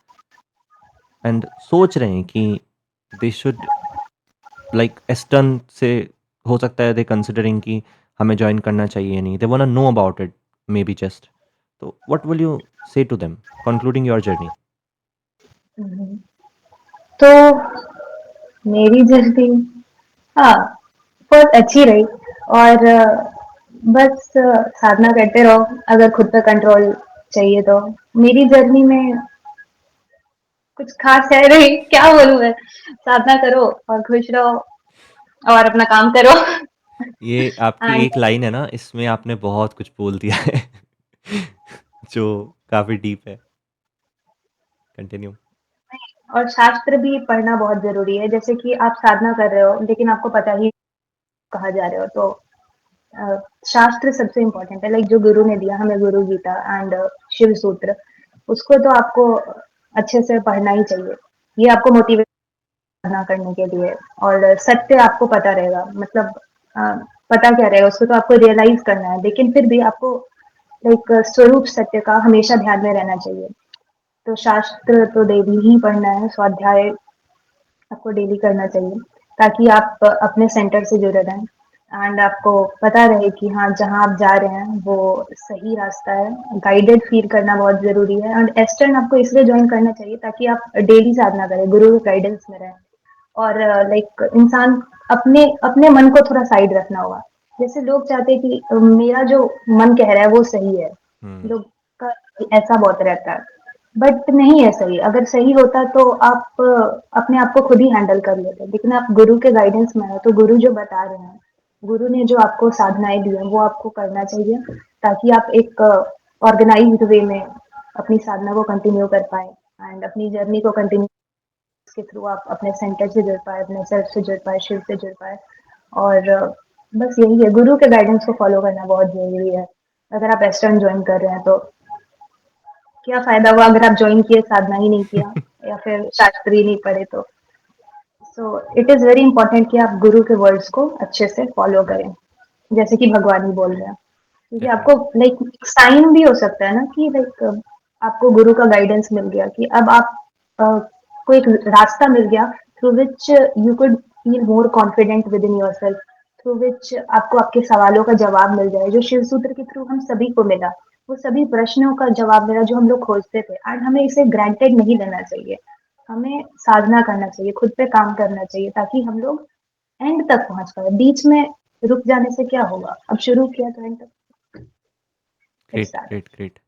एंड सोच रहे हैं कि दे शुड लाइक एस्टर्न से हो सकता है दे कंसिडरिंग कि हमें जॉइन करना चाहिए या नहीं, they want to know about it maybe just. तो what will you say to them concluding your journey? तो मेरी जर्नी, हाँ, बहुत अच्छी रही। और बस साधना करते रहो अगर खुद पे कंट्रोल चाहिए तो। मेरी जर्नी में कुछ खास है नहीं, क्या बोलूँ मैं? साधना करो और खुश रहो और अपना काम करो। ये आपकी एंड एक लाइन है ना, इसमें आपने बहुत कुछ बोल दिया है जो काफ़ी डीप है। कंटिन्यू। और शास्त्र भी पढ़ना बहुत ज़रूरी है। जैसे कि आप साधना कर रहे हो, लेकिन आपको पता ही कहाँ जा रहे हो, तो अ, शास्त्र सबसे इम्पोर्टेंट है। लाइक जो गुरु ने दिया हमें, गुरु गीता एंड शिव सूत्र, उसको तो आपको अच्छे से पढ़ना ही चाहिए। ये आपको मोटिवेट साधना करने के लिए। और सत्य आपको पता रहेगा, मतलब अ, पता क्या रहेगा उसको, तो आपको रियलाइज़ करना है। लेकिन फिर भी आपको लाइक स्वरूप सत्य का हमेशा ध्यान में रहना चाहिए। तो शास्त्र तो डेली ही पढ़ना है, स्वाध्याय आपको डेली करना चाहिए, ताकि आप अपने सेंटर से जुड़े रहें एंड आपको पता रहे कि हाँ, जहाँ आप जा रहे हैं वो सही रास्ता है। गाइडेड फील करना बहुत ज़रूरी है। एंड एस्टर्न आपको इसलिए जॉइन करना चाहिए ताकि आप डेली साधना करें, गुरु के गाइडेंस में रहें। और लाइक इंसान अपने अपने मन को थोड़ा साइड रखना होगा। जैसे लोग चाहते हैं कि मेरा जो मन कह रहा है वो सही है। हुँ, लोग का ऐसा बहुत रहता है। बट नहीं है सही। अगर सही होता तो आप अपने आप को खुद ही हैंडल कर लेते। लेकिन आप गुरु के गाइडेंस में हो, तो गुरु जो बता रहे हैं, गुरु ने जो आपको साधनाएँ दी हैं, वो आपको करना चाहिए, ताकि आप एक ऑर्गेनाइज़्ड वे में अपनी साधना को कंटिन्यू कर पाएँ एंड अपनी जर्नी को कंटिन्यू के थ्रू आप अपने सेंटर से जुड़ पाएँ, अपने सेल्फ से जुड़ पाएँ, शिव से जुड़ पाएँ। और बस यही है, गुरु के गाइडेंस को फ़ॉलो करना बहुत ज़रूरी है। अगर आप वेस्टर्न जॉइन कर रहे हैं तो क्या फ़ायदा हुआ अगर आप जॉइन किए, साधना ही नहीं किया या फिर शास्त्र ही नहीं पढ़े तो। So it is very important कि आप गुरु के वर्ड्स को अच्छे से फ़ॉलो करें, जैसे कि भगवान ही बोल रहे हैं। क्योंकि आपको डेफिनेटली। लाइक साइन भी हो सकता है ना कि लाइक आपको गुरु का गाइडेंस मिल गया कि अब आप अ, को एक रास्ता मिल गया through which you could feel more confident with in yourself, through which आपको आपके सवालों का जवाब मिल जाए, जो शिव सूत्र के थ्रू हम सभी को मिला। वो सभी प्रश्नों का जवाब मिला जो हम लोग खोजते थे, एंड हमें इसे ग्रांटेड नहीं लेना चाहिए। हमें साधना करना चाहिए, खुद पे काम करना चाहिए, ताकि हम लोग एंड तक पहुँच पाएँ। बीच में रुक जाने से क्या होगा? अब शुरू किया तो एंड तक it's great, that. Great, great.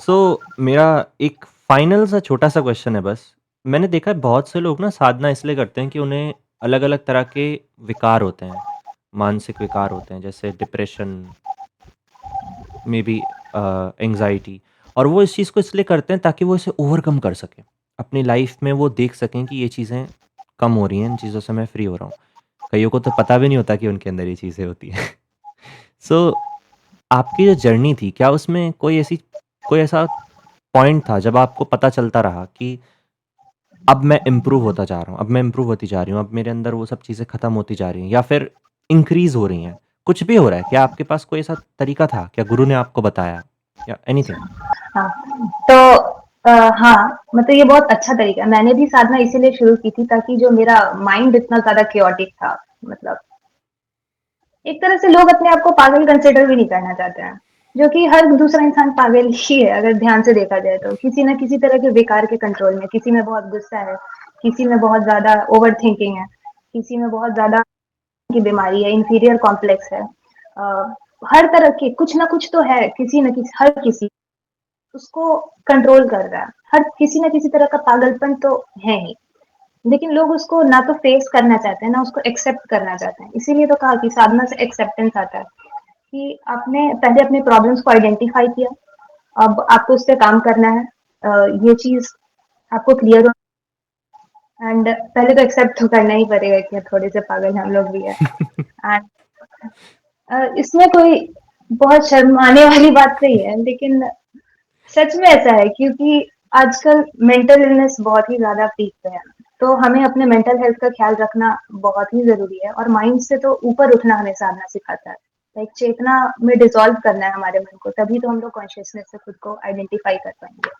So मेरा एक फाइनल सा छोटा-सा क्वेश्चन है बस। मैंने देखा है बहुत से लोग ना साधना इसलिए करते हैं कि उन्हें अलग-अलग तरह के विकार होते हैं, मानसिक विकार होते हैं, जैसे डिप्रेशन, मे बी एंग्ज़ायटी, और वो इस चीज़ को इसलिए करते हैं ताकि वो इसे ओवरकम कर सकें। अपनी लाइफ़ में वो देख सकें कि ये चीज़ें कम हो रही हैं, इन चीज़ों से मैं फ्री हो रहा हूँ। कइयों को तो पता भी नहीं होता कि उनके अंदर ये चीज़ें होती हैं। सो आपकी जो जर्नी थी, क्या उसमें कोई ऐसा पॉइंट था जब आपको पता चलता रहा कि अब मैं इम्प्रूव होता जा रहा हूँ, अब मैं इम्प्रूव होती जा रही हूँ, अब मेरे अंदर वो सब चीज़ें खत्म होती जा रही हैं या फिर इंक्रीज़ हो रही हैं? कुछ भी हो रहा है, क्या आपके पास कोई ऐसा तरीका था? क्या गुरु ने आपको बताया या एनीथिंग? हाँ, तो हाँ, मतलब ये बहुत अच्छा तरीका है। मैंने भी साधना इसीलिए शुरू की थी ताकि जो मेरा माइंड इतना ज़्यादा chaotic था, मतलब एक तरह से लोग अपने आप को पागल कंसिडर भी नहीं करना चाहते हैं, जो कि हर दूसरा इंसान पागल ही है अगर ध्यान से देखा जाए तो। किसी न किसी तरह के विकार के कंट्रोल में, किसी में बहुत गुस्सा है, किसी में बहुत ज़्यादा ओवरथिंकिंग है, किसी में बहुत ज़्यादा की बीमारी है, इंफीरियर कॉम्प्लेक्स है। हर तरह के कुछ ना कुछ तो है, किसी न किसी, हर किसी उसको कंट्रोल कर रहा है। हर किसी न किसी तरह का पागलपन तो है ही। लेकिन लोग उसको ना तो फेस करना चाहते हैं, ना उसको एक्सेप्ट करना चाहते हैं। इसीलिए तो कहा कि साधना से एक्सेप्टेंस आता है, कि आपने पहले अपने प्रॉब्लम्स को आइडेंटिफाई किया, अब आपको उस पे काम करना है। ये चीज़ आपको क्लियर हो, एंड पहले तो एक्सेप्ट तो करना ही पड़ेगा कि थोड़े से पागल हम लोग भी हैं। एंड इसमें कोई बहुत शर्माने वाली बात नहीं है, लेकिन सच में ऐसा है, क्योंकि आजकल मेंटल इलनेस बहुत ही ज़्यादा पीक पे है। तो हमें अपने मेंटल हेल्थ का ख़्याल रखना बहुत ही ज़रूरी है, और माइंड से तो ऊपर उठना हमें साधना सिखाता है। लाइक चेतना में डिसॉल्व करना है हमारे मन को, तभी तो हम लोग कॉन्शियसनेस से खुद को आइडेंटिफ़ाई कर पाएँगे।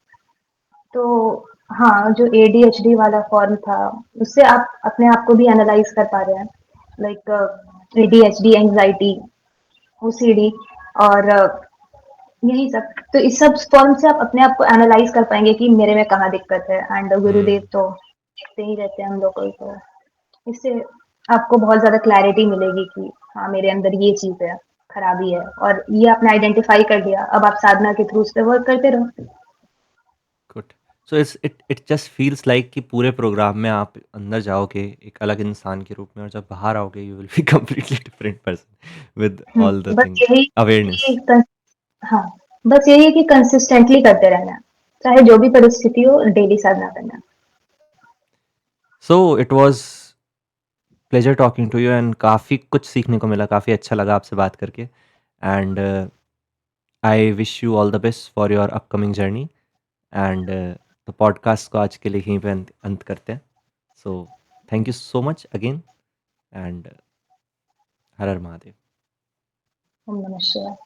तो हाँ, जो एडीएचडी वाला फ़ॉर्म था, उससे आप अपने आप को भी एनालाइज़ कर पा रहे हैं। लाइक एडीएचडी, एंग्ज़ायटी, ओसीडी और यही सब। तो इस सब फॉर्म से आप अपने आप को एनालाइज़ कर पाएँगे कि मेरे में कहाँ दिक्कत है, एंड गुरुदेव हुँ, तो देखते ही रहते हैं हम लोग को, तो इससे आपको बहुत ज़्यादा क्लैरिटी मिलेगी कि हाँ, मेरे अंदर ये चीज़ है, खराबी है, और ये आपने आइडेंटिफ़ाई कर लिया, अब आप साधना के थ्रू उस पे वर्क करते रहो। Good. So it just feels like कि पूरे प्रोग्राम में आप अंदर जाओगे एक अलग इंसान के रूप में, और जब बाहर आओगे you will be completely different person with all the bus things, यही अवेयरनेस। कि हाँ, बस यही है कि कंसिस्टेंटली करते रहना है, चाहे जो भी परिस्थिति हो, डेली साधना करना है। So it was pleasure talking to you and काफ़ी कुछ सीखने को मिला, काफ़ी अच्छा लगा आपसे बात करके, and I wish you all the best for your upcoming journey, and तो पॉडकास्ट को आज के लिए यहीं पे अंत करते हैं। So thank you so much again, and Har Har Mahadev. Om नमः शिवाय।